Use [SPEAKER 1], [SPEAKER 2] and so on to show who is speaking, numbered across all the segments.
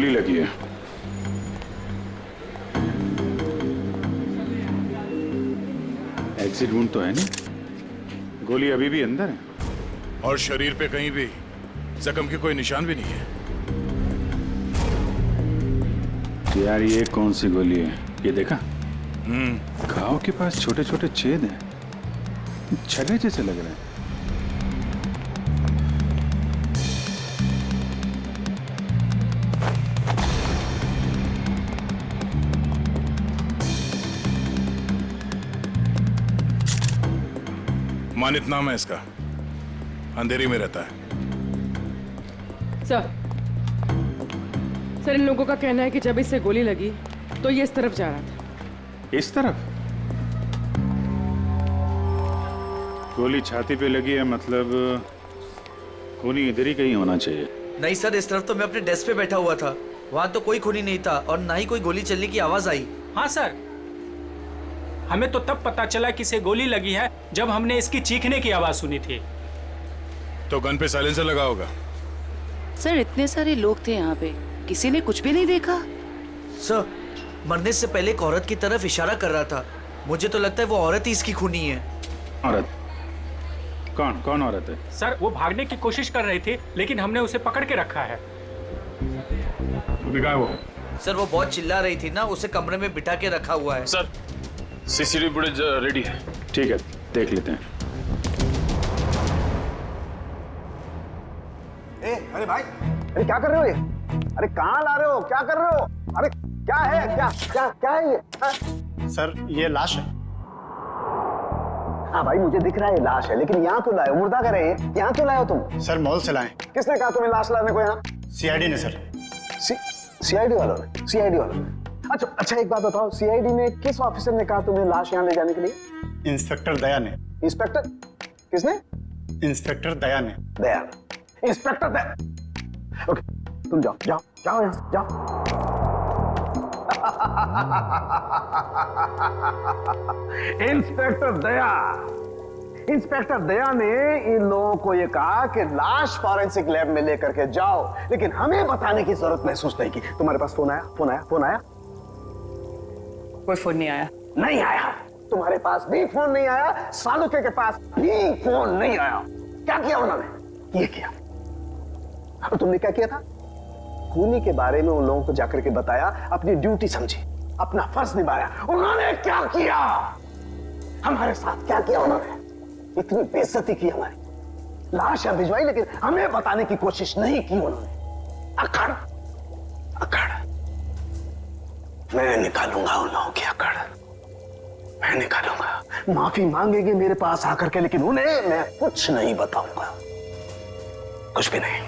[SPEAKER 1] गोली लगी है। एग्जिट वुंड तो है नहीं, गोली अभी भी अंदर है।
[SPEAKER 2] और शरीर पे कहीं भी जख्म के कोई निशान भी नहीं है।
[SPEAKER 1] यार ये कौन सी गोली है, ये देखा? घाव के पास छोटे छोटे छेद हैं, छले जैसे लग रहे हैं।
[SPEAKER 2] मानित नाम है इसका, अंधेरी में रहता है।
[SPEAKER 3] सर इन लोगों का कहना है कि जब इससे गोली लगी तो ये इस तरफ जा रहा था।
[SPEAKER 1] इस तरफ? गोली छाती पे लगी है, मतलब खूनी इधर ही कहीं होना चाहिए।
[SPEAKER 4] नहीं सर, इस तरफ तो मैं अपने डेस्क पे बैठा हुआ था, वहाँ तो कोई खूनी नहीं था और ना ही कोई गोली चलने की आवाज आई।
[SPEAKER 5] हाँ सर, हमें तो तब पता चला कि इसे गोली लगी है जब हमने इसकी चीखने की आवाज सुनी थी।
[SPEAKER 2] तो गन पे साइलेंसर लगा होगा।
[SPEAKER 6] सर इतने सारे लोग थे यहाँ पे, किसी ने कुछ भी नहीं देखा।
[SPEAKER 4] सर मरने से पहले एक औरत की तरफ इशारा कर रहा था, मुझे तो लगता है वो औरत ही इसकी खूनी है।
[SPEAKER 1] औरत? कौन कौन औरत है?
[SPEAKER 5] सर वो भागने की कोशिश कर रही थी लेकिन हमने उसे पकड़ के रखा है।
[SPEAKER 1] वो
[SPEAKER 4] सर वो बहुत चिल्ला रही थी ना, उसे कमरे में बिठा के रखा हुआ है।
[SPEAKER 2] सर सीसीटीवी फुटेज रेडी है।
[SPEAKER 1] ठीक है, देख लेते हैं।
[SPEAKER 7] अरे भाई, अरे क्या कर रहे हो ये? अरे कहाँ ला रहे हो, क्या कर रहे हो? अरे क्या है, क्या क्या क्या है ये?
[SPEAKER 8] सर ये लाश है।
[SPEAKER 7] हाँ भाई मुझे दिख रहा है ये लाश है, लेकिन यहाँ क्यों लाए हो? मुर्दा कर रहे हैं, यहाँ क्यों लाए हो तुम?
[SPEAKER 8] सर मॉल से लाए।
[SPEAKER 7] किसने कहा तुम्हें लाश लाने को यहाँ?
[SPEAKER 8] सीआईडी ने सर।
[SPEAKER 7] सीआईडी वालों ने? सीआईडी वालों ने? अच्छा एक बात बताओ, सीआईडी में किस ऑफिसर ने कहा तुम्हें लाश यहाँ ले जाने के लिए?
[SPEAKER 8] इंस्पेक्टर दया ने।
[SPEAKER 7] इंस्पेक्टर? किसने?
[SPEAKER 8] इंस्पेक्टर दया ने।
[SPEAKER 7] दया। इंस्पेक्टर दया। ओके तुम जाओ जाओ जाओ यहाँ से, जाओ। इंस्पेक्टर दया, इंस्पेक्टर दया ने इन लोगों को ये कहा कि लाश फॉरेंसिक लैब में लेकर के जाओ, लेकिन हमें बताने की जरूरत महसूस नहीं की। तुम्हारे पास फोन आया? फोन आया? फोन आया?
[SPEAKER 6] कोई फोन नहीं आया।
[SPEAKER 7] नहीं आया? तुम्हारे पास भी फोन नहीं आया, सालुके के पास भी फोन नहीं आया। क्या किया उन्होंने? ये किया। अब तुमने क्या किया था? खूनी के बारे में उन लोगों को जाकर के बताया, अपनी ड्यूटी समझी, अपना फर्ज निभाया। उन्होंने क्या किया? हमारे साथ क्या किया उन्होंने? इतनी बेइज्जती की हमारी, लाश भिजवाई लेकिन हमें बताने की कोशिश नहीं की उन्होंने। अकड़ अकड़, मैं निकालूंगा उन लोगों की अकड़, मैं निकालूंगा। माफी मांगेंगे मेरे पास आकर के, लेकिन उन्हें मैं कुछ नहीं बताऊंगा, कुछ भी नहीं।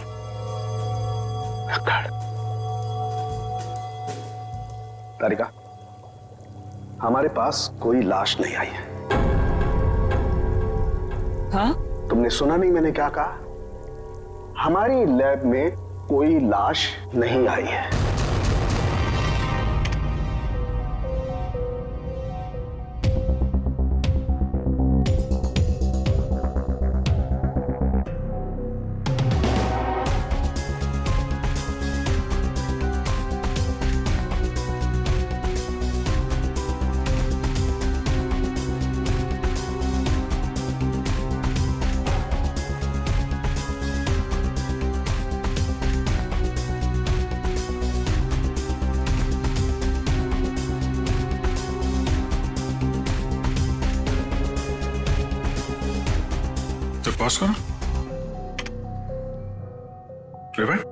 [SPEAKER 7] तारिका, हमारे पास कोई लाश नहीं आई है।
[SPEAKER 6] हाँ?
[SPEAKER 7] तुमने सुना नहीं मैंने क्या कहा? हमारी लैब में कोई लाश नहीं आई है।
[SPEAKER 2] तो पॉज करो, रिवाइंड।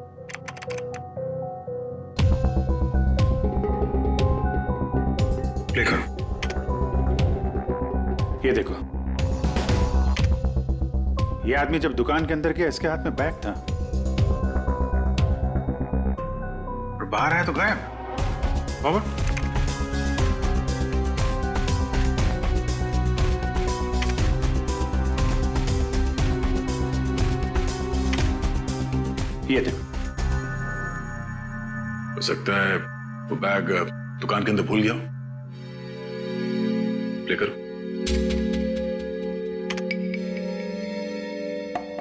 [SPEAKER 2] प्ले करो।
[SPEAKER 1] ये देखो, ये आदमी जब दुकान के अंदर गया इसके हाथ में बैग था और बाहर आया तो गायब। फॉरवर्ड। ये देखो,
[SPEAKER 2] हो सकता है वो बैग दुकान के अंदर भूल गया हो। प्ले करो।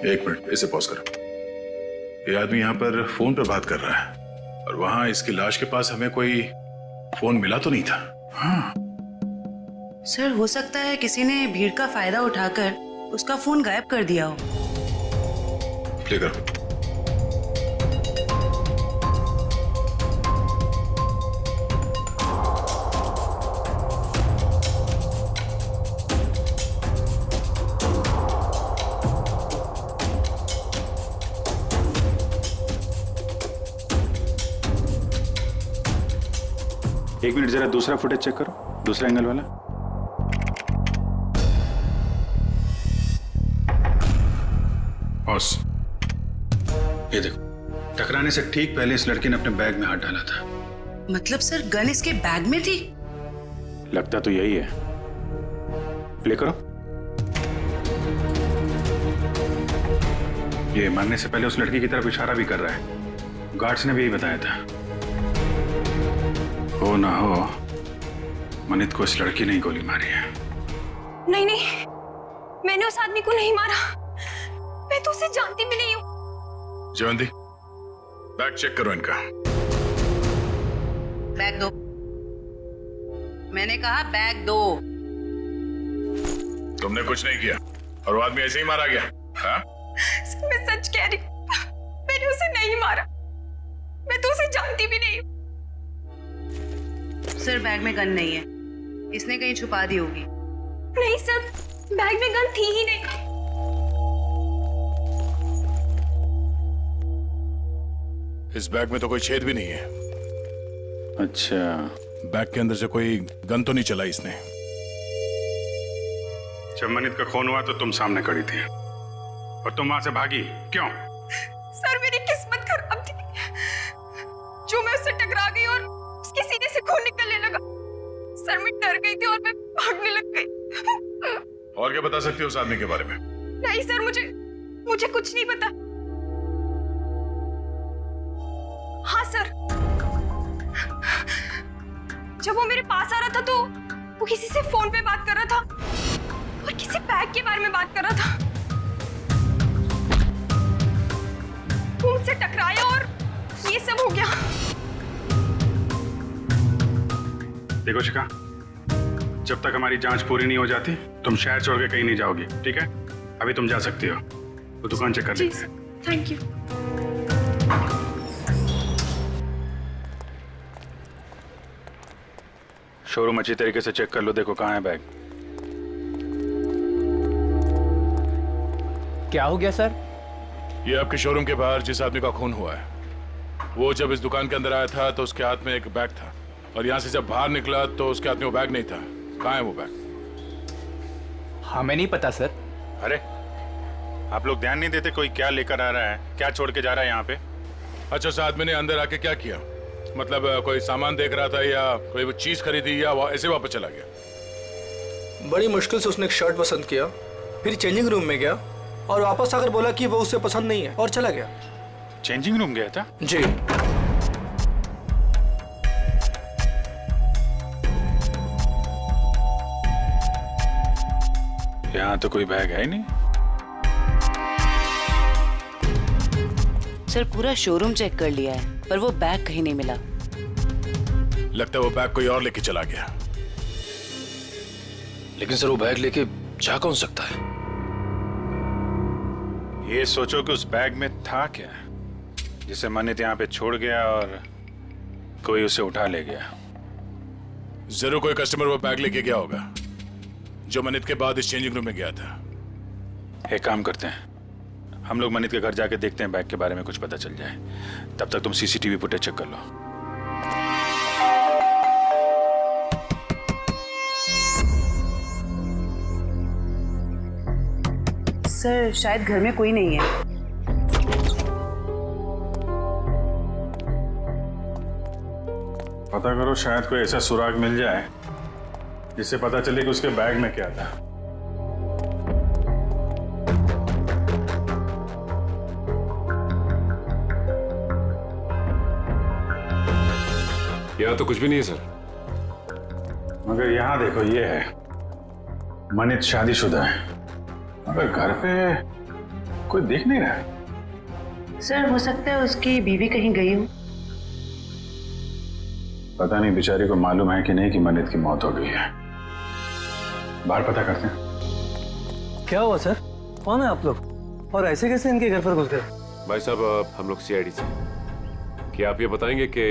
[SPEAKER 2] एक मिनट, इसे पॉज करो। ये आदमी यहां पर फोन पर बात कर रहा है, और वहां इसकी लाश के पास हमें कोई फोन मिला तो नहीं था।
[SPEAKER 6] सर हो सकता है किसी ने भीड़ का फायदा उठाकर उसका फोन गायब कर दिया हो।
[SPEAKER 2] प्ले करो।
[SPEAKER 1] एक मिनट जरा दूसरा फुटेज चेक करो, दूसरा एंगल वाला। बॉस ये देखो, टकराने से ठीक पहले इस लड़की ने अपने बैग में हाथ डाला था।
[SPEAKER 6] मतलब सर गन इसके बैग में थी?
[SPEAKER 1] लगता तो यही है। प्ले करो। ये मरने से पहले उस लड़की की तरफ इशारा भी कर रहा है। गार्ड्स ने भी यही बताया था। हो ना हो मनित को इस लड़की ने ही गोली मारी है।
[SPEAKER 9] नहीं नहीं, मैंने उस आदमी को नहीं मारा। मैं तो उसे जानती भी नहीं हूँ।
[SPEAKER 2] जयवंती, बैग चेक करो इनका।
[SPEAKER 6] बैग दो। मैंने कहा बैग दो।
[SPEAKER 2] तुमने कुछ नहीं किया और वो आदमी ऐसे ही मारा गया। हाँ?
[SPEAKER 9] मैं सच कह रही हूँ, मैंने उसे नहीं मारा। मैं तो उसे जानती भी नहीं हूँ।
[SPEAKER 6] सर बैग में गन नहीं है, इसने कहीं छुपा दी होगी।
[SPEAKER 9] नहीं सर, बैग में गन थी ही नहीं।
[SPEAKER 2] इस बैग में तो कोई छेद भी नहीं है।
[SPEAKER 1] अच्छा,
[SPEAKER 2] बैग के अंदर से कोई गन तो नहीं चला इसने।
[SPEAKER 1] जब मनित का खून हुआ तो तुम सामने खड़ी थी और तुम वहां से भागी क्यों?
[SPEAKER 9] सर मेरी किस्मत खराब थी, जो मैं उससे टकरा गई और उसके सीने से खून निकलने लगा। सर मैं डर गई थी और मैं भागने लग गई।
[SPEAKER 2] और क्या बता सकती हो उस आदमी के बारे में?
[SPEAKER 9] नहीं सर, मुझे कुछ नहीं पता। हाँ सर, जब वो मेरे पास आ रहा था तो वो किसी से फोन पे बात कर रहा था और किसी बैग के बारे में बात कर रहा था। वो मुझसे टकराया और ये सब हो गया।
[SPEAKER 1] देखो शिखा, जब तक हमारी जांच पूरी नहीं हो जाती तुम शहर छोड़ के कहीं नहीं जाओगी, ठीक है? अभी तुम जा सकती हो, वो दुकान चेक कर लेते हैं।
[SPEAKER 9] Thank you.
[SPEAKER 1] शोरूम अच्छी तरीके से चेक कर लो, देखो कहाँ है बैग।
[SPEAKER 10] क्या हो गया सर?
[SPEAKER 2] ये आपके शोरूम के बाहर जिस आदमी का खून हुआ है, वो जब इस दुकान के अंदर आया था तो उसके हाथ में एक बैग था और यहाँ से जब बाहर निकला तो उसके हाथ में वो बैग नहीं था। कहाँ है वो बैग?
[SPEAKER 10] हमें नहीं पता सर।
[SPEAKER 1] अरे आप लोग ध्यान नहीं देते कोई क्या लेकर आ रहा है, क्या छोड़ के जा रहा है यहाँ पे?
[SPEAKER 2] अच्छा, उस आदमी ने अंदर आके क्या किया? मतलब कोई सामान देख रहा था या कोई वो चीज खरीदी या ऐसे वापस चला गया?
[SPEAKER 11] बड़ी मुश्किल से उसने एक शर्ट पसंद किया, फिर चेंजिंग रूम में गया और वापस आकर बोला कि वो उसे पसंद नहीं है और चला गया।
[SPEAKER 1] चेंजिंग रूम गया था?
[SPEAKER 11] जी।
[SPEAKER 1] यहाँ तो कोई बैग है ही नहीं।
[SPEAKER 6] सर पूरा शोरूम चेक कर लिया है पर वो बैग कहीं नहीं मिला।
[SPEAKER 2] लगता है वो बैग कोई और लेके चला गया।
[SPEAKER 12] लेकिन सर वो बैग लेके जा कौन सकता है?
[SPEAKER 1] ये सोचो कि उस बैग में था क्या जिसे मनित यहाँ पे छोड़ गया और कोई उसे उठा ले गया।
[SPEAKER 2] जरूर कोई कस्टमर वो बैग लेके गया होगा जो मनित के बाद इस चेंजिंग रूम में गया था।
[SPEAKER 1] एक काम करते हैं, हम लोग मनित के घर जाके देखते हैं, बैग के बारे में कुछ पता चल जाए। तब तक तुम सीसीटीवी फुटेज चेक कर लो।
[SPEAKER 6] सर शायद घर में कोई नहीं है।
[SPEAKER 1] पता करो, शायद कोई ऐसा सुराग मिल जाए जिससे पता चले कि उसके बैग में क्या था।
[SPEAKER 12] यहाँ तो कुछ भी नहीं है सर।
[SPEAKER 1] मगर यहाँ देखो, ये है मनित शादीशुदा है, मगर घर पे कोई देख नहीं रहा है।
[SPEAKER 6] सर हो सकता है उसकी बीवी कहीं गई हो।
[SPEAKER 1] पता नहीं बेचारी को मालूम है कि नहीं कि मनित की मौत हो गई है। बाहर पता करते हैं।
[SPEAKER 11] क्या हुआ सर? कौन है आप लोग और ऐसे कैसे इनके घर पर घुस गए?
[SPEAKER 12] भाई साहब हम लोग सीआईडी से। क्या आप ये बताएंगे कि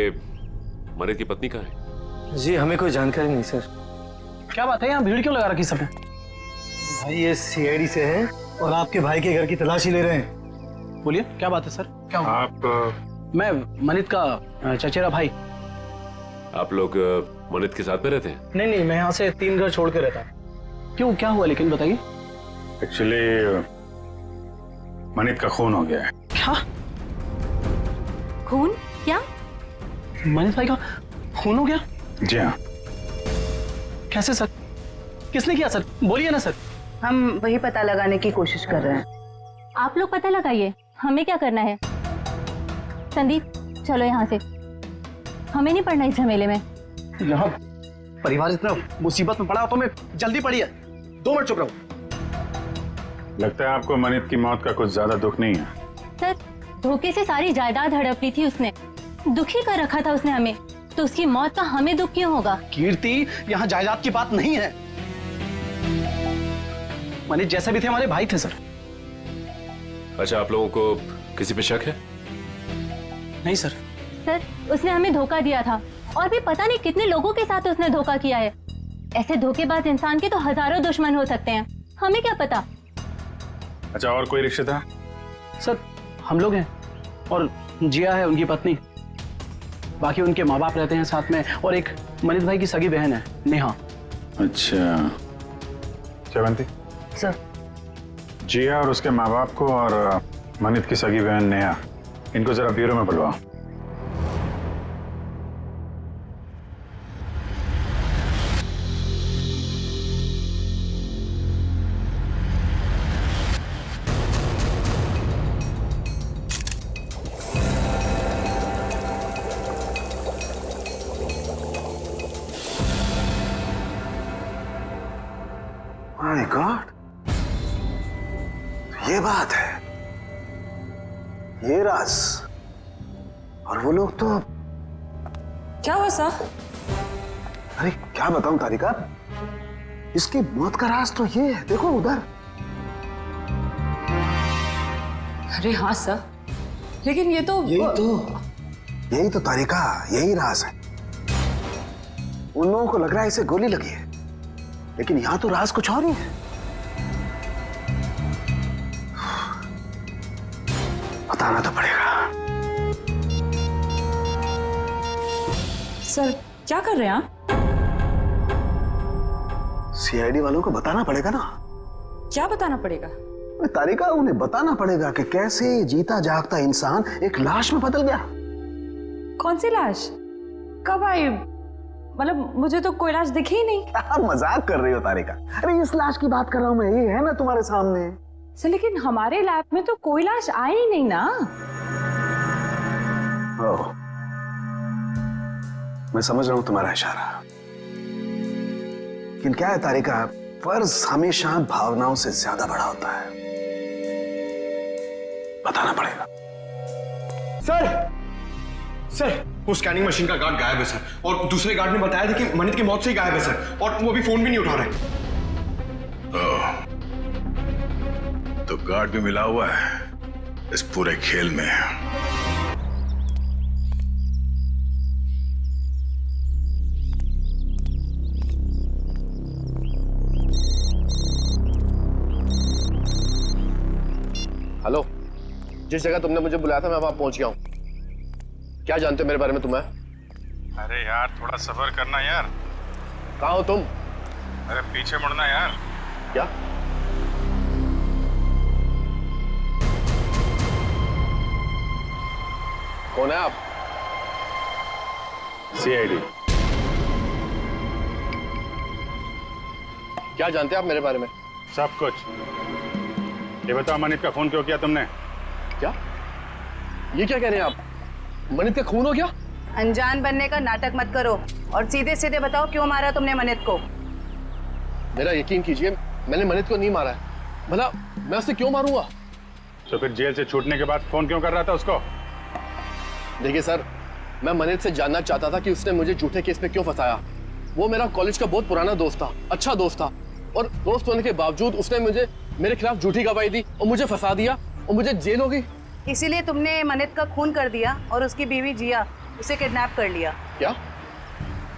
[SPEAKER 12] मनित की पत्नी कहाँ है?
[SPEAKER 11] जी हमें कोई जानकारी नहीं सर।
[SPEAKER 10] क्या बात है, यहाँ भीड़ क्यों लगा रखी सबने?
[SPEAKER 11] भाई ये सीआईडी से है और आपके भाई के घर की तलाशी ले रहे हैं।
[SPEAKER 10] बोलिए क्या बात है सर, क्या हुआ?
[SPEAKER 1] आप
[SPEAKER 10] मैं मनित का चचेरा भाई।
[SPEAKER 12] आप लोग मनित के साथ में रहते हैं?
[SPEAKER 11] नहीं, मैं यहाँ से 3 घर छोड़ के रहता हूँ।
[SPEAKER 10] क्यों, क्या हुआ लेकिन बताइए।
[SPEAKER 1] एक्चुअली मनित का खून हो गया है।
[SPEAKER 10] क्या?
[SPEAKER 9] खून? क्या?
[SPEAKER 10] मनित भाई का खून हो गया?
[SPEAKER 1] जी हाँ।
[SPEAKER 10] कैसे सर? किसने किया सर? बोलिए ना सर।
[SPEAKER 6] हम वही पता लगाने की कोशिश कर रहे हैं।
[SPEAKER 9] आप लोग पता लगाइए, हमें क्या करना है। संदीप चलो यहाँ से, हमें नहीं पड़ना इस झमेले में।
[SPEAKER 10] यहाँ परिवार इतना मुसीबत में पड़ा तो मैं जल्दी पड़ी है। 2 मिनट चुप रहो।
[SPEAKER 1] लगता है आपको मनित की मौत का कुछ ज्यादा दुख नहीं है।
[SPEAKER 9] सर धोखे से सारी जायदाद हड़प ली थी उसने, दुखी कर रखा था उसने हमें, तो उसकी मौत का हमें दुख क्यों होगा?
[SPEAKER 10] कीर्ति, यहाँ जायदाद की बात नहीं है। मनीष जैसे भी थे हमारे भाई थे सर।
[SPEAKER 12] अच्छा, आप लोगों को किसी पे शक है?
[SPEAKER 10] नहीं सर।
[SPEAKER 9] सर उसने हमें धोखा दिया था और भी पता नहीं कितने लोगों के साथ उसने धोखा किया है। ऐसे धोखेबाज इंसान के तो हजारों दुश्मन हो सकते हैं, हमें क्या पता।
[SPEAKER 1] अच्छा, और कोई रिश्तेदार?
[SPEAKER 10] सर हम लोग हैं और जिया है उनकी पत्नी, बाकी उनके माँ बाप रहते हैं साथ में, और एक मनीष भाई की सगी बहन है नेहा।
[SPEAKER 1] अच्छा श्रवंती
[SPEAKER 6] सर
[SPEAKER 1] जिया और उसके माँ बाप को और मनित की सगी बहन नेहा, इनको जरा ब्यूरो में बुलवाओ।
[SPEAKER 7] माय गॉड, ये बात है, ये राज। और वो लोग तो
[SPEAKER 9] क्या हुआ सर?
[SPEAKER 7] अरे क्या बताऊं तारिका, इसकी मौत का राज तो ये है, देखो उधर।
[SPEAKER 9] अरे हाँ सर, लेकिन ये तो
[SPEAKER 7] यही तो तारिका, यही राज है। उन लोगों को लग रहा है इसे गोली लगी है, लेकिन यहां तो राज कुछ और ही है। बताना तो पड़ेगा।
[SPEAKER 9] सर क्या कर रहे हैं आप?
[SPEAKER 7] सीआईडी वालों को बताना पड़ेगा ना।
[SPEAKER 9] क्या बताना पड़ेगा?
[SPEAKER 7] तारिका, उन्हें बताना पड़ेगा कि कैसे जीता जागता इंसान एक लाश में बदल गया।
[SPEAKER 9] कौन सी लाश? कब आई? मतलब मुझे तो कोई लाश दिखी ही नहीं।
[SPEAKER 7] मजाक कर रही हो तारिका? अरे इस लाश की बात कर रहा हूं मैं, ये है ना तुम्हारे सामने।
[SPEAKER 9] सर लेकिन हमारे लैब में तो कोई लाश आई ही नहीं ना।
[SPEAKER 7] ओह, मैं समझ रहा हूं तुम्हारा इशारा, लेकिन क्या है तारिका, फर्ज हमेशा भावनाओं से ज्यादा बड़ा होता है। बताना पड़ेगा।
[SPEAKER 13] सर वो स्कैनिंग मशीन का गार्ड गायब है सर, और दूसरे गार्ड ने बताया था कि मनित की मौत से ही गायब है सर, और वो अभी फोन भी नहीं उठा रहे।
[SPEAKER 1] तो गार्ड भी मिला हुआ है इस पूरे खेल में।
[SPEAKER 12] हेलो, जिस जगह तुमने मुझे बुलाया था मैं वहां पहुंच गया हूं। क्या जानते हो मेरे बारे में तुम्हें?
[SPEAKER 1] अरे यार थोड़ा सब्र करना यार।
[SPEAKER 12] कहाँ हो तुम?
[SPEAKER 1] अरे पीछे मुड़ना यार।
[SPEAKER 12] क्या? कौन है आप?
[SPEAKER 1] सीआईडी।
[SPEAKER 12] क्या जानते हैं आप मेरे बारे में?
[SPEAKER 1] सब कुछ। ये बताओ मनित का खून क्यों किया तुमने?
[SPEAKER 12] क्या? ये क्या कह रहे हैं आप? मनित का खून हो गया?
[SPEAKER 6] अनजान बनने का नाटक मत करो और सीधे सीधे बताओ क्यों मारा तुमने मनित को?
[SPEAKER 12] मेरा यकीन कीजिए, मैंने मनित को नहीं मारा है। भला मैं उसे क्यों मारूंगा?
[SPEAKER 1] तो फिर जेल से छूटने के बाद फोन क्यों कर रहा था उसको?
[SPEAKER 12] देखिए सर,
[SPEAKER 10] मैं मनित से जानना चाहता था कि उसने मुझे झूठे केस में क्यों फंसाया। वो मेरा कॉलेज का बहुत पुराना दोस्त था, अच्छा दोस्त था, और दोस्त होने के बावजूद उसने मुझे मेरे खिलाफ झूठी गवाही दी और मुझे फंसा दिया और मुझे जेल हो गई।
[SPEAKER 6] इसीलिए तुमने मनित का खून कर दिया और उसकी बीवी जिया उसे किडनैप कर लिया।
[SPEAKER 10] क्या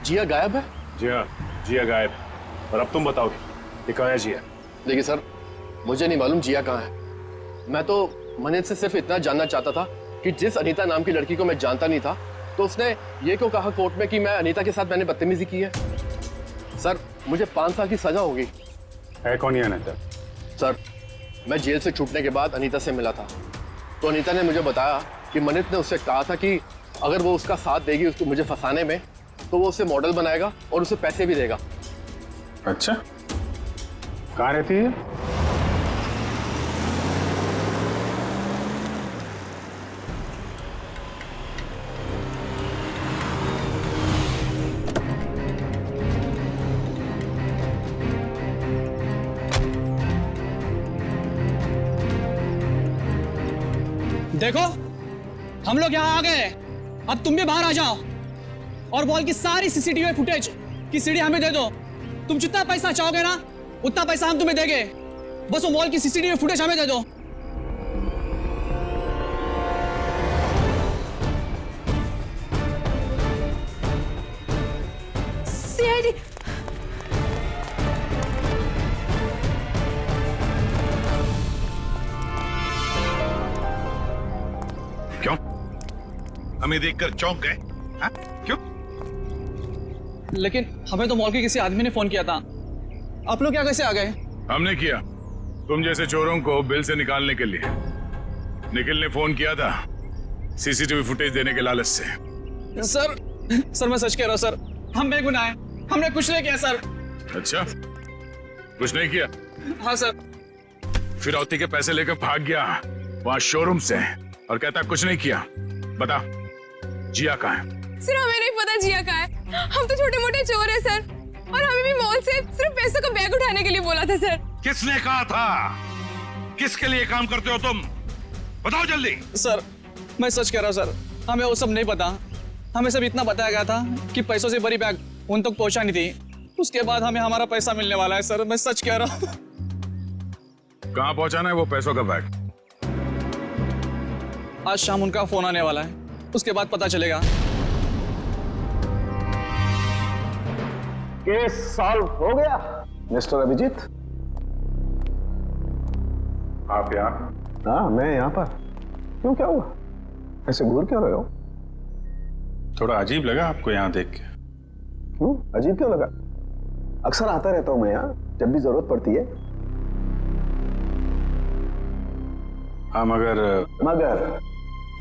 [SPEAKER 10] जिया गायब है?
[SPEAKER 2] जी हाँ, जिया गायब। और अब तुम बताओगे ये कहाँ है जिया?
[SPEAKER 10] देखिए सर, मुझे नहीं मालूम जिया कहाँ है। मैं तो मनित से सिर्फ इतना जानना चाहता था कि जिस अनीता नाम की लड़की को मैं जानता नहीं था, तो उसने ये क्यों कहा कोर्ट में कि मैं अनीता के साथ मैंने बदतमीजी की है। सर, मुझे 5 साल की सजा होगी।
[SPEAKER 1] है कौन ये अनीता?
[SPEAKER 10] सर, मैं जेल से छूटने के बाद अनीता से मिला था, तो अनीता ने मुझे बताया कि मनित ने उससे कहा था कि अगर वो उसका साथ देगी उसको मुझे फंसाने में, तो वो उसे मॉडल बनाएगा और उसे पैसे भी देगा।
[SPEAKER 1] अच्छा, कहाँ रहती है?
[SPEAKER 5] देखो, हम लोग यहाँ आ गए, अब तुम भी बाहर आ जाओ और बॉल की सारी सीसीटीवी फुटेज की सीडी हमें दे दो। तुम जितना पैसा चाहोगे ना, उतना पैसा हम तुम्हें देंगे। बस वो मॉल की सीसीटीवी फुटेज हमें दे दो।
[SPEAKER 9] सीआईडी
[SPEAKER 2] क्यों? हमें देखकर चौंक गए? हाँ? क्यों?
[SPEAKER 5] लेकिन हमें तो मॉल के किसी आदमी ने फोन किया था। आप लोग क्या कैसे आ गए?
[SPEAKER 2] हमने किया, तुम जैसे चोरों को बिल से निकालने के लिए। निखिल ने फोन किया था सीसीटीवी फुटेज देने के लालच से।
[SPEAKER 5] सर मैं सच कह रहा हूँ सर, हम बेगुनाह हैं, हमने कुछ नहीं किया सर।
[SPEAKER 2] अच्छा, कुछ नहीं किया?
[SPEAKER 5] हाँ सर।
[SPEAKER 2] फिरौती के पैसे लेकर भाग गया वहां शोरूम से और कहता कुछ नहीं किया। बता, जिया कहाँ है?
[SPEAKER 9] सर हमें नहीं पता जिया कहाँ है, हम तो छोटे मोटे चोर हैं सर, और हमें भी मॉल से सिर्फ पैसों का बैग उठाने के लिए बोला था सर।
[SPEAKER 2] किसने कहा था? किसके लिए काम करते हो तुम? बताओ जल्दी।
[SPEAKER 5] सर मैं सच कह रहा हूँ सर, हमें वो सब नहीं पता। हमें सब इतना बताया गया था कि पैसों से बड़ी बैग उन तक पहुंचानी थी, उसके बाद हमें हमारा पैसा मिलने वाला है सर। मैं सच कह रहा हूँ।
[SPEAKER 2] कहाँ पहुंचाना है वो पैसों का बैग?
[SPEAKER 5] आज शाम उनका फोन आने वाला है, उसके बाद पता चलेगा।
[SPEAKER 7] केस सॉल्व हो गया मिस्टर अभिजीत?
[SPEAKER 1] आप यहाँ?
[SPEAKER 7] हाँ, मैं यहाँ पर। क्यों, क्या हुआ? ऐसे घूर क्यों रहे हो?
[SPEAKER 1] थोड़ा अजीब लगा आपको यहाँ देख के।
[SPEAKER 7] क्यों अजीब क्यों लगा? अक्सर आता रहता हूँ मैं यहाँ जब भी जरूरत पड़ती है।
[SPEAKER 1] हाँ,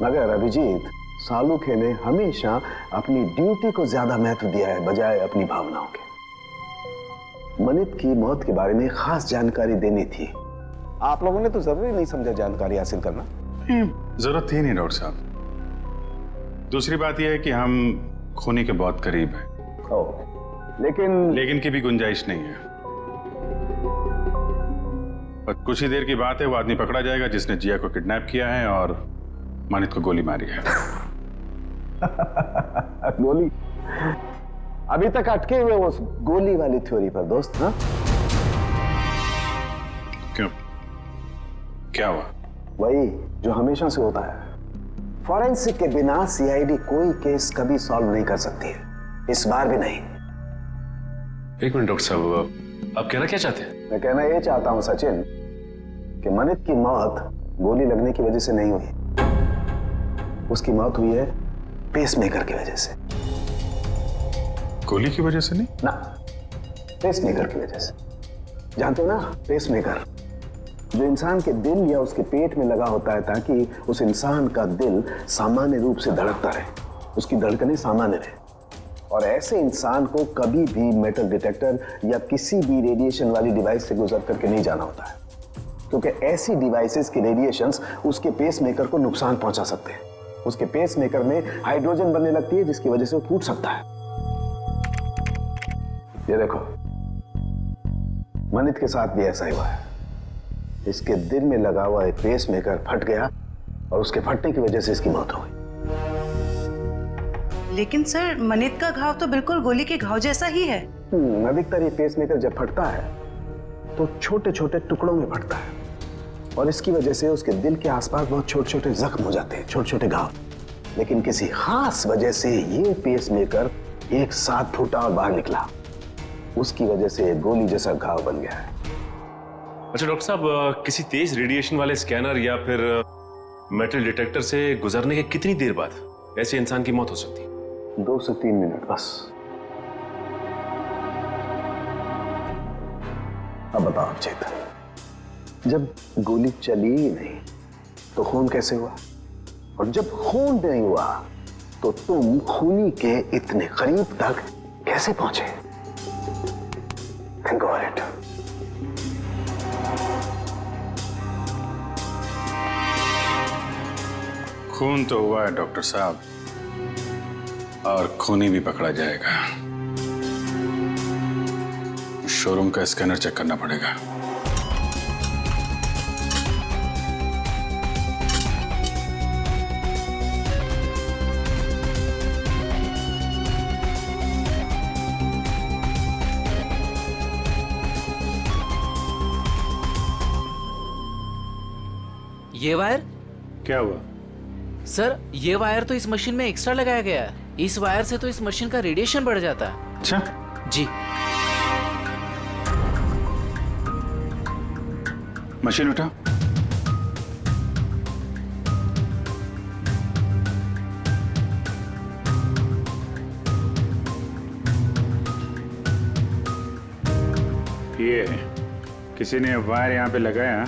[SPEAKER 7] मगर अभिजीत, सालुखे ने हमेशा अपनी ड्यूटी को ज्यादा महत्व दिया है बजाय अपनी भावनाओं के। मनित की मौत के बारे में खास जानकारी देनी थी, आप लोगों ने तो जरूरी नहीं समझा जानकारी हासिल करना।
[SPEAKER 1] जरूरत थी नहीं डॉक्टर साहब। दूसरी बात यह है कि हम खूनी के बहुत करीब हैं। लेकिन की भी गुंजाइश नहीं है। और कुछ ही देर की बात है, वो आदमी पकड़ा जाएगा जिसने जिया को किडनैप किया है और मनित को गोली मारी है।
[SPEAKER 7] गोली? अभी तक अटके हुए उस गोली वाली थ्योरी पर दोस्त। हाँ,
[SPEAKER 1] क्यों, क्या हुआ?
[SPEAKER 7] वही जो हमेशा से होता है, फॉरेंसिक के बिना सीआईडी कोई केस कभी सॉल्व नहीं कर सकती है, इस बार भी नहीं।
[SPEAKER 12] एक मिनट डॉक्टर साहब, आप कहना क्या चाहते हैं?
[SPEAKER 7] मैं कहना ये चाहता हूं सचिन कि मनित की मौत गोली लगने की वजह से नहीं हुई, उसकी मौत हुई है पेसमेकर की वजह से।
[SPEAKER 1] गोली की वजह से नहीं
[SPEAKER 7] ना, पेसमेकर की वजह से। जानते हो ना, पेसमेकर जो इंसान के दिल या उसके पेट में लगा होता है ताकि उस इंसान का दिल सामान्य रूप से धड़कता रहे, उसकी धड़कनें सामान्य रहे। और ऐसे इंसान को कभी भी मेटल डिटेक्टर या किसी भी रेडिएशन वाली डिवाइस से गुजर करके नहीं जाना होता है, क्योंकि ऐसी डिवाइसेस की रेडिएशंस उसके पेसमेकर को नुकसान पहुंचा सकते हैं। उसके पेसमेकर में हाइड्रोजन बनने लगती है जिसकी वजह से वो फूट सकता है। ये देखो, मनित के साथ भी ऐसा ही हुआ है। इसके दिल में लगा हुआ एक पेसमेकर फट गया और उसके फटने की वजह से इसकी मौत हो गई।
[SPEAKER 6] लेकिन सर मनित का घाव तो बिल्कुल गोली के घाव जैसा ही है।
[SPEAKER 7] अधिकतर ये पेसमेकर जब फटता है तो छोटे छोटे टुकड़ों में फटता है और इसकी वजह से उसके दिल के आसपास बहुत छोटे छोटे जख्म हो जाते हैं, छोटे छोटे घाव। लेकिन किसी खास वजह से ये पेसमेकर एक साथ फूटा और बाहर निकला, उसकी वजह से गोली जैसा घाव बन गया है।
[SPEAKER 12] अच्छा डॉक्टर साहब, किसी तेज रेडिएशन वाले स्कैनर या फिर मेटल डिटेक्टर से गुजरने के कितनी देर बाद ऐसे इंसान की मौत हो सकती है?
[SPEAKER 7] 2 से 3 मिनट बस। अब बताओ चेतन, जब गोली चली ही नहीं तो खून कैसे हुआ? और जब खून नहीं हुआ तो तुम खूनी के इतने करीब तक कैसे पहुंचे? Think about it.
[SPEAKER 1] खून तो हुआ है डॉक्टर साहब, और खूनी भी पकड़ा जाएगा। शोरूम का स्कैनर चेक करना पड़ेगा।
[SPEAKER 4] ये वायर?
[SPEAKER 1] क्या हुआ?
[SPEAKER 4] सर ये वायर तो इस मशीन में एक्स्ट्रा लगाया गया है। इस वायर से तो इस मशीन का रेडिएशन बढ़ जाता है।
[SPEAKER 1] अच्छा
[SPEAKER 4] जी।
[SPEAKER 1] मशीन उठा। ये किसी ने वायर यहाँ पे लगाया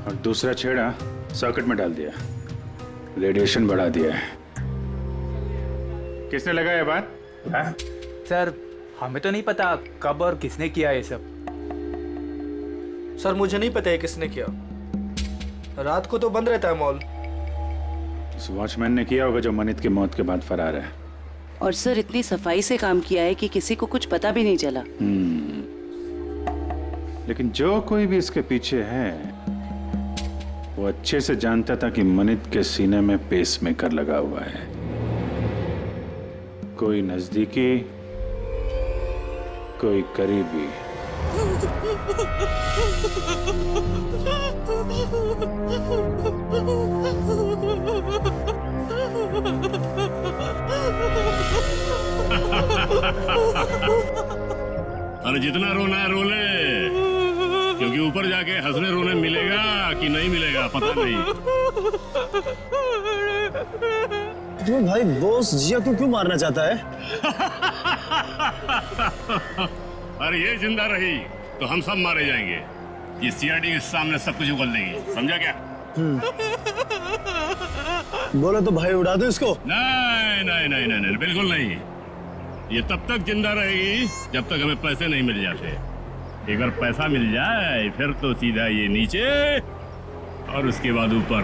[SPEAKER 1] और दूसरा छेड़ा सर्किट में डाल दिया, रेडिएशन बढ़ा दिया है। किसने लगाया बात?
[SPEAKER 11] सर हमें तो नहीं पता कब और किसने किया ये सब। सर मुझे नहीं पता है किसने किया, रात को तो बंद रहता है मॉल।
[SPEAKER 1] उस वॉचमैन ने किया होगा जो मनित की मौत के बाद फरार है।
[SPEAKER 6] और सर इतनी सफाई से काम किया है कि किसी को कुछ पता भी नहीं चला।
[SPEAKER 1] लेकिन जो कोई भी इसके पीछे है वो अच्छे से जानता था कि मनित के सीने में पेसमेकर लगा हुआ है। कोई नजदीकी, कोई करीबी।
[SPEAKER 14] अरे जितना रोना है रो ले, क्योंकि ऊपर जाके हंसने रोने मिलेगा कि नहीं मिलेगा पता नहीं।
[SPEAKER 11] तुम्हें भाई बॉस जिया को क्यों मारना चाहता है?
[SPEAKER 14] अरे ये जिंदा रही तो हम सब मारे जाएंगे। ये सीआईडी के सामने सब कुछ उगल देगी, समझा क्या?
[SPEAKER 11] बोले तो भाई उड़ा दो इसको।
[SPEAKER 14] नहीं नहीं नहीं नहीं नहीं, बिल्कुल नहीं। ये तब तक जिंदा रहेगी जब तक हमें पैसे नहीं मिल जाते। एक बार पैसा मिल जाए फिर तो सीधा ये नीचे और उसके बाद ऊपर।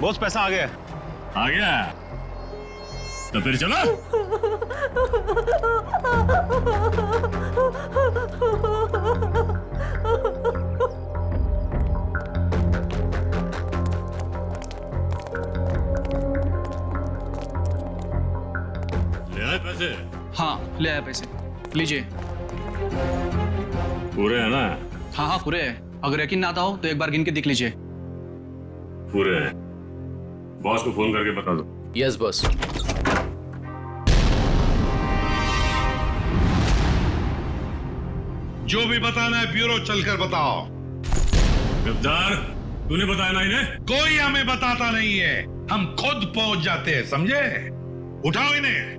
[SPEAKER 11] बॉस पैसा आ गया।
[SPEAKER 14] आ गया तो फिर चलो। ले आए पैसे?
[SPEAKER 5] हाँ ले आए पैसे, लीजिए।
[SPEAKER 14] पूरे है ना?
[SPEAKER 5] हाँ हाँ पूरे है। अगर यकीन ना आता हो तो एक बार गिन के देख लीजिए।
[SPEAKER 14] पूरे हैं। बॉस को फोन करके बता दो।
[SPEAKER 10] Yes boss.
[SPEAKER 14] जो भी बताना है ब्यूरो चलकर बताओ। गद्दार, तूने बताया ना इन्हें?
[SPEAKER 15] कोई हमें बताता नहीं है, हम खुद पहुंच जाते हैं, समझे? उठाओ इन्हें।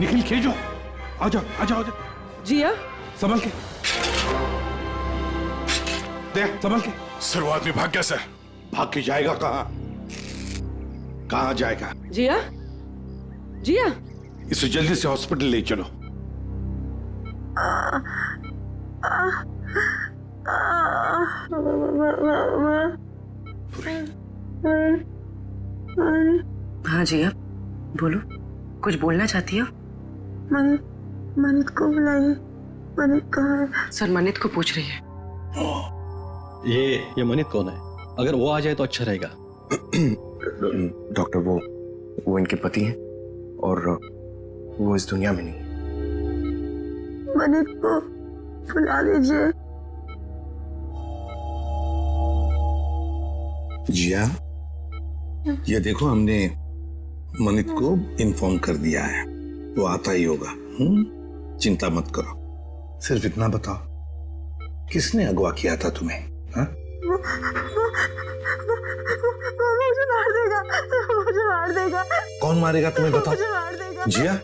[SPEAKER 15] निखिल खेजो, आ जाओ आ जाओ।
[SPEAKER 3] जिया,
[SPEAKER 15] संभल के, देख संभल के।
[SPEAKER 2] सर वो आदमी भाग गया सर।
[SPEAKER 15] भाग के जाएगा कहाँ? कहाँ जाएगा?
[SPEAKER 3] जिया, जिया,
[SPEAKER 15] इसे जल्दी से हॉस्पिटल ले चलो।
[SPEAKER 6] हाँ जिया, बोलो, कुछ बोलना चाहती हो?
[SPEAKER 9] मनित को बुलाइए। मनित कहाँ है?
[SPEAKER 6] सर मनित को पूछ रही है।
[SPEAKER 13] ये मनित कौन है? अगर वो आ जाए तो अच्छा रहेगा।
[SPEAKER 10] डॉक्टर, वो इनके पति हैं और वो इस दुनिया में नहीं।
[SPEAKER 9] मनित को बुला लीजिए।
[SPEAKER 15] जिया, ये देखो हमने मनित को इन्फॉर्म कर दिया है, वो आता ही होगा। चिंता मत करो। सिर्फ इतना बताओ, किसने अगवा किया था तुम्हें? हा?
[SPEAKER 9] वो मुझे मार देगा, मुझे मार देगा।
[SPEAKER 15] कौन मारेगा तुम्हें बताओ?
[SPEAKER 9] मुझे मार देगा।
[SPEAKER 15] जिया,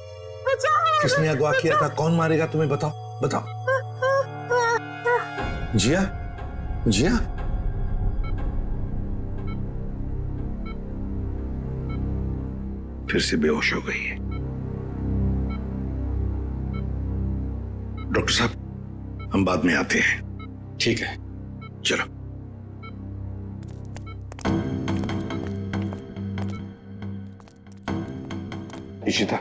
[SPEAKER 15] किसने अगवा किया था? कौन मारेगा तुम्हें बताओ? बताओ। जिया, जिया, फिर से बेहोश हो गई है। डॉक्टर साहब, हम बाद में आते हैं। ठीक है, चलो। इशिता,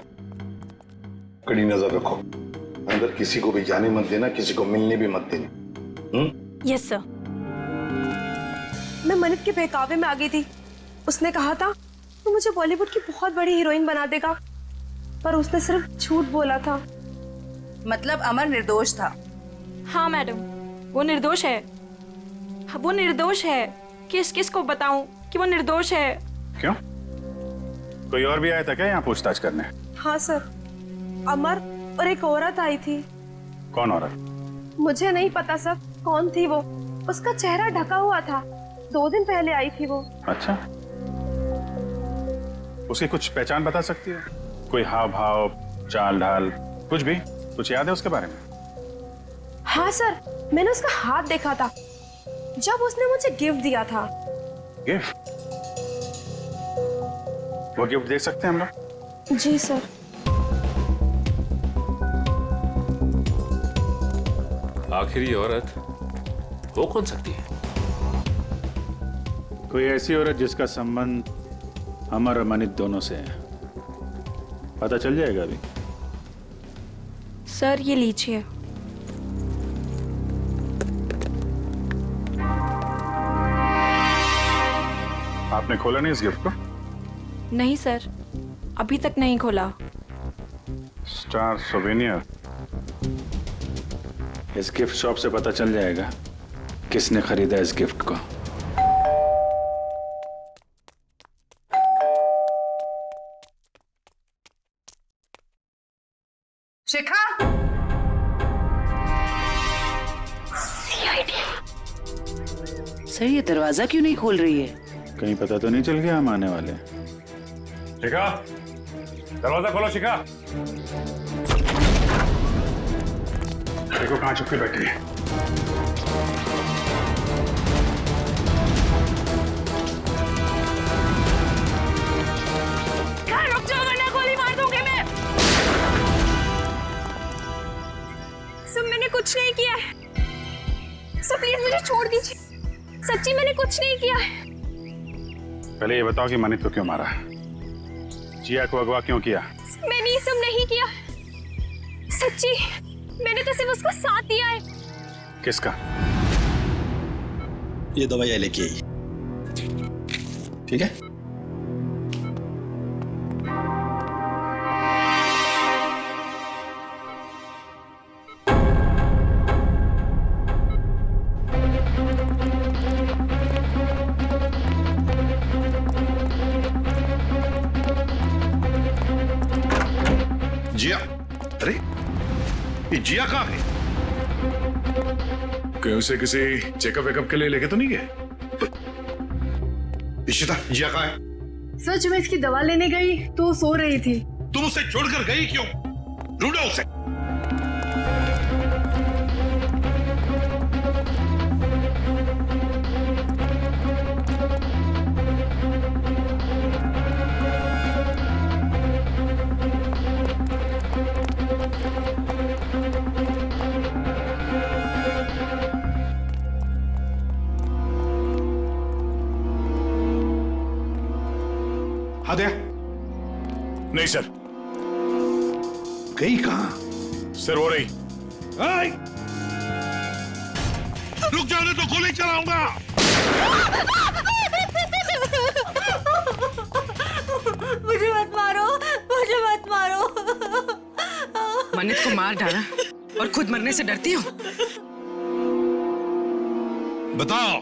[SPEAKER 15] कड़ी नजर रखो। अंदर किसी को भी जाने मत देना, किसी को मिलने भी मत देना।
[SPEAKER 9] Yes sir. मैं मनित के बहकावे में आ गई थी। उसने कहा था तो मुझे बॉलीवुड की बहुत बड़ी हीरोइन बना देगा, पर उसने सिर्फ झूठ बोला था।
[SPEAKER 6] मतलब अमर निर्दोष था?
[SPEAKER 9] हाँ मैडम, वो निर्दोष है। वो निर्दोष है। किसको बताऊं कि वो निर्दोष है?
[SPEAKER 1] क्यों? कोई और भी आया था क्या यहाँ पूछताछ करने?
[SPEAKER 9] हाँ सर, अमर और एक औरत आई थी।
[SPEAKER 1] कौन औरत?
[SPEAKER 9] मुझे नहीं पता सर कौन थी वो। उसका चेहरा ढका हुआ था। 2 दिन पहले आई थी वो।
[SPEAKER 1] अच्छा, उसकी कुछ पहचान बता सकती है? कोई हाव भाव, चाल ढाल, कुछ भी? कुछ याद है उसके बारे में?
[SPEAKER 9] हाँ सर, मैंने उसका हाथ देखा था जब उसने मुझे गिफ्ट दिया था।
[SPEAKER 1] गिफ्ट? वो गिफ्ट देख सकते हैं हम लोग?
[SPEAKER 9] जी सर।
[SPEAKER 12] आखिर ये औरत हो कौन सकती है?
[SPEAKER 1] कोई ऐसी औरत जिसका संबंध अमर और मनित दोनों से है। पता चल जाएगा अभी।
[SPEAKER 9] सर ये लीजिए।
[SPEAKER 1] आपने खोला नहीं इस गिफ्ट को?
[SPEAKER 9] नहीं सर, अभी तक नहीं खोला।
[SPEAKER 1] Star souvenir. इस गिफ्ट शॉप से पता चल जाएगा किसने खरीदा इस गिफ्ट को।
[SPEAKER 6] शिखा, सर ये दरवाजा क्यों नहीं खोल रही है?
[SPEAKER 1] कहीं पता तो नहीं चल गया हम आने वाले? शिखा, दरवाजा खोलो। शिखा, देखो कहाँ छुप के बैठी है।
[SPEAKER 9] रुक जाओ वरना गोली मार दूंगी मैं। सब मैंने कुछ नहीं किया है। सब प्लीज मुझे छोड़ दीजिए। सच्ची मैंने कुछ नहीं किया है।
[SPEAKER 1] पहले ये बताओ कि मनित को क्यों मारा? जिया को अगवा क्यों किया?
[SPEAKER 9] मैंने ये सब नहीं किया। सच्ची मैंने तो सिर्फ उसको साथ दिया है।
[SPEAKER 1] किसका?
[SPEAKER 13] ये दवाइयाँ लेके आई, ठीक है?
[SPEAKER 15] जिया, अरे ये जिया कहाँ है?
[SPEAKER 2] कहीं उसे किसी चेकअप वेकअप के लिए लेके तो नहीं गए?
[SPEAKER 15] इशिता, जिया कहाँ है?
[SPEAKER 9] सर जब मैं इसकी दवा लेने गई तो वो सो रही थी।
[SPEAKER 15] तुम उसे छोड़कर गई क्यों? ढूंढो उसे।
[SPEAKER 8] आद्या
[SPEAKER 2] नहीं सर।
[SPEAKER 15] गई कहां?
[SPEAKER 2] सर वो रही।
[SPEAKER 15] रुक जाने तो गोली चलाऊंगा।
[SPEAKER 9] मुझे मत मारो, मुझे मत मारो।
[SPEAKER 3] मन्नत को मार डाला और खुद मरने से डरती हो?
[SPEAKER 15] बताओ,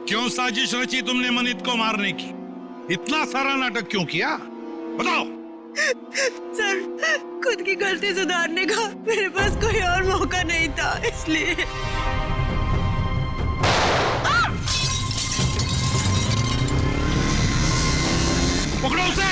[SPEAKER 15] क्यों साजिश रची तुमने मनित को मारने की? इतना सारा नाटक क्यों किया? बताओ।
[SPEAKER 9] सर खुद की गलती सुधारने का मेरे पास कोई और मौका नहीं था, इसलिए।
[SPEAKER 15] पकड़ो उसे।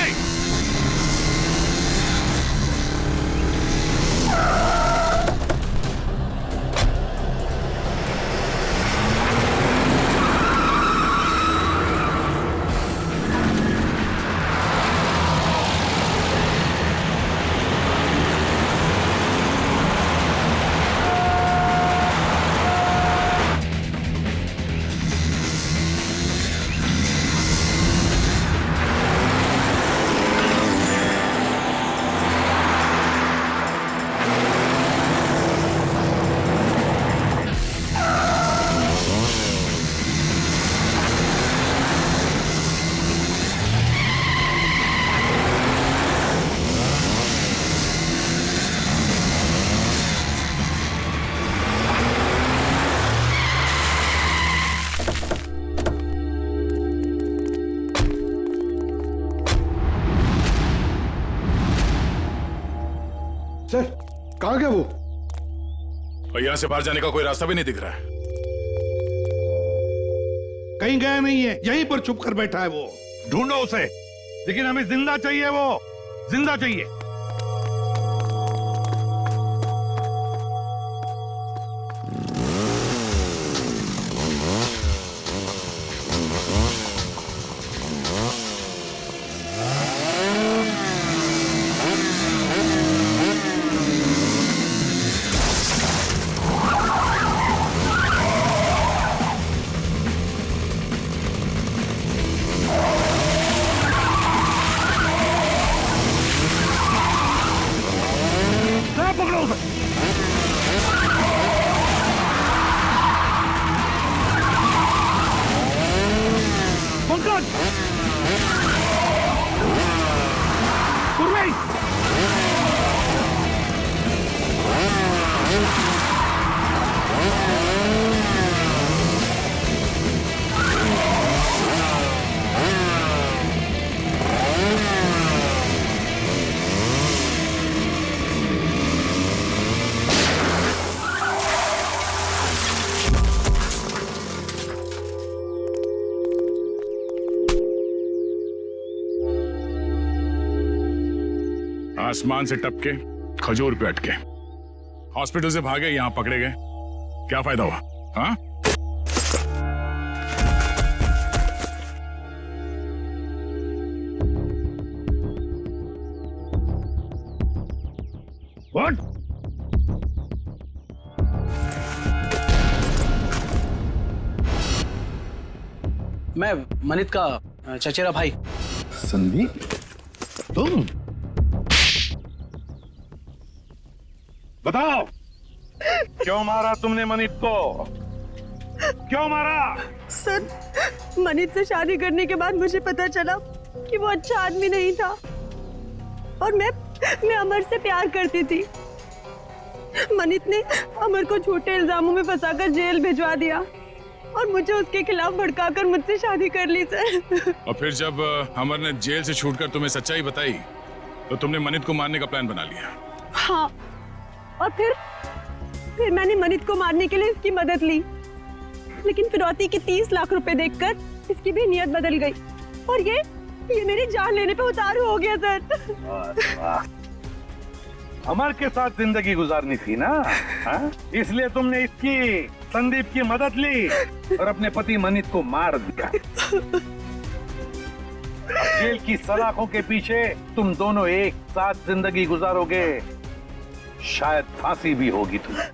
[SPEAKER 2] सर कहाँ गया वो? और यहाँ से बाहर जाने का कोई रास्ता भी नहीं दिख रहा है।
[SPEAKER 15] कहीं गया नहीं है, यहीं पर छुप कर बैठा है वो। ढूंढो उसे, लेकिन हमें जिंदा चाहिए, वो जिंदा चाहिए।
[SPEAKER 2] आसमान से टपके खजूर पे अटके, हॉस्पिटल से भागे, यहां पकड़े गए, क्या फायदा हुआ? हाँ? What?
[SPEAKER 5] मैं मनित का चचेरा भाई।
[SPEAKER 15] संदीप, तुम? बताओ, क्यों मारा तुमने मनित को? क्यों मारा?
[SPEAKER 9] सर मनित से शादी करने के बाद मुझे पता चला कि वो अच्छा आदमी नहीं था और मैं अमर से प्यार करती थी। मनित ने अमर को झूठे इल्जामों में फंसाकर जेल भिजवा दिया और मुझे उसके खिलाफ भड़काकर मुझसे शादी कर ली सर।
[SPEAKER 2] और फिर जब अमर ने जेल से छूटकर तुम्हें सच्चाई बताई तो तुमने मनित को मारने का प्लान बना लिया।
[SPEAKER 9] हाँ, और फिर मैंने मनित को मारने के लिए इसकी मदद ली, लेकिन फिरौती के 30 लाख रुपए देखकर इसकी भी नीयत बदल गई और ये मेरी जान लेने पे उतारू हो गया सर।
[SPEAKER 15] अमर के साथ जिंदगी गुजारनी थी ना, हाँ? इसलिए तुमने इसकी संदीप की मदद ली और अपने पति मनित को मार दिया। जेल की सलाखों के पीछे तुम दोनों एक साथ जिंदगी गुजारोगे, शायद फांसी भी होगी तुम्हें।